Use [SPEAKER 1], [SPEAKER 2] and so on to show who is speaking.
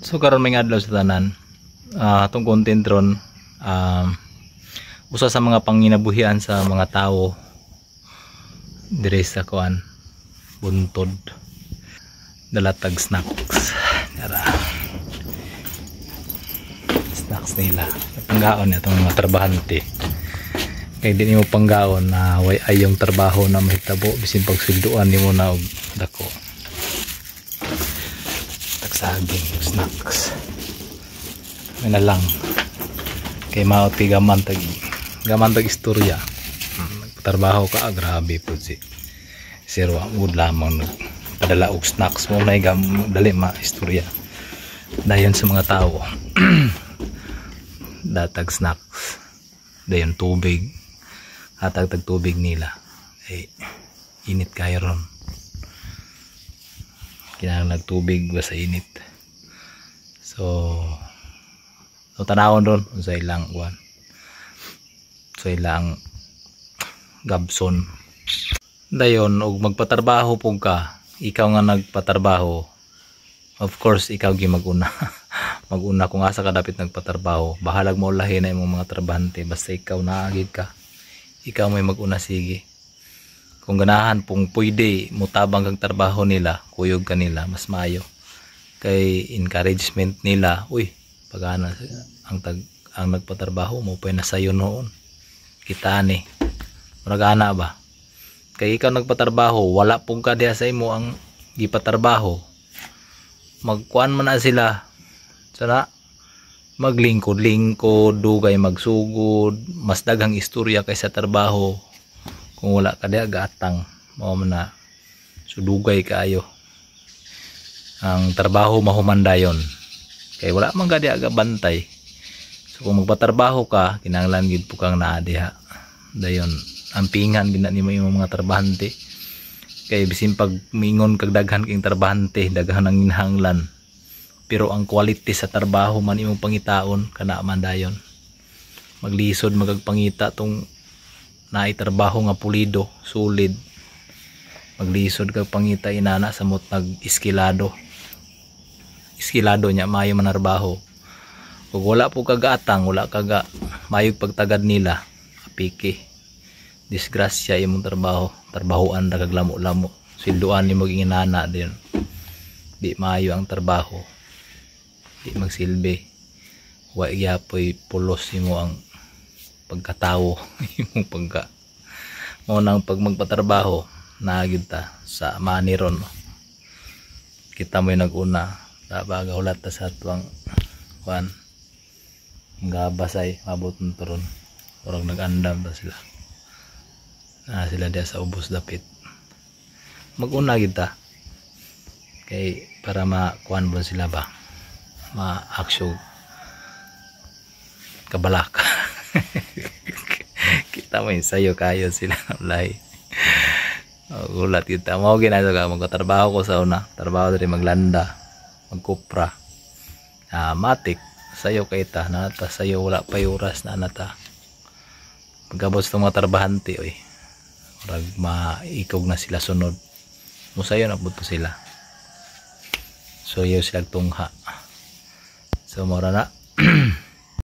[SPEAKER 1] So karon may adlaw sa tanan. Atong content ron usa sa mga panginabuhian sa mga tao dire sa kuan buntod, dalatag snacks. Tara. Snacks nila. Panggaon na itong mga trabahante. Kaya di mo panggaon na way ay yung trabaho na mahitabo bisin pagsulduan ni mo na og dako. Tagsaging snacks. May na lang. Kay mao ti gaman tag istorya. Nagpatrabaho ka, grabe po si Sir Wangud lamang padala og snacks mo na dali ma istorya. Dayon sa mga tao. Datag snacks. Dayon tubig. Hatag tag tubig nila. Init kayo ron. Kinahanglan nagtubig ba sa init. So tanawon ron sa ilang kuan. Sa ilang gabson. Dayon og magpatrabaho pug ka, ikaw nga nagpatrabaho. Of course ikaw gi maguna. Maguna kung asa ka dapat nagpatrabaho. Bahalag mo lahi na imong mga trabahante basta ikaw naagid ka. Ikaw may maguna sige. Kung ganahan pong pwede mutabang kang trabaho nila, kuyog kanila mas maayo. Kay encouragement nila, uy, pagana ang nagpatrabaho mo pa na sayo noon. Kita ni. Maragana ba? Kay ikaw nagpatrabaho, wala pong ka diha sa imo ang gipatrabaho. Magkuan man na sila. Sana maglingkod-lingkod, dugay magsugod, mas daghang istorya kaysa trabaho. Kung wala ka diha gatang, mao man na sudugay kaayo. Ang trabaho mahumandayon. Kay wala man ka diha bantay. So kung magpatrabaho ka, kinahanglan gid po kang naa diha. Dayon ampingan gid nimo imong mga trabahante. Kay bisin pag mingon kag daghan king trabahante, daghan ang hinahanglan. Pero ang quality sa trabaho man imong pangitaon kana man dayon. Maglisod magagpangita tong naay trabaho nga pulido, sulid. Maglisod kag pangita inana sa mot nag-iskilado. Iskilado nya maayo man trabaho. Kung wala po kagatang, wala kaga mayog pagtagad nila, apiki. Disgrasya imong trabaho, trabahoan ra kag lamo-lamo. Silduan nimo ginana din. Di maayo ang trabaho. Di magsilbi. Wa gyapoy pulos imo ang pagkatawo imong pagka mo nang pag magpatrabaho naagid ta sa maniron. Kita mo naguna dabaga ulat ta sa tuwang kuan gabasay mabot turon orag nagandam ta sila sila dia sa ubos dapit maguna kita kay para makuan bon sila ba ma-aksyon kabalak. Kita mo sayo kayo sila lahi. Gulat kita mo ginado ka magtatrabaho ko sa una trabaho diri maglanda magkupra matik sayo kay ta nata sayo wala pa oras na nata pagkabot sa mga trabahante oy rag maikog na sila sunod mo sayo na pud sila so yo sila tungha so mora na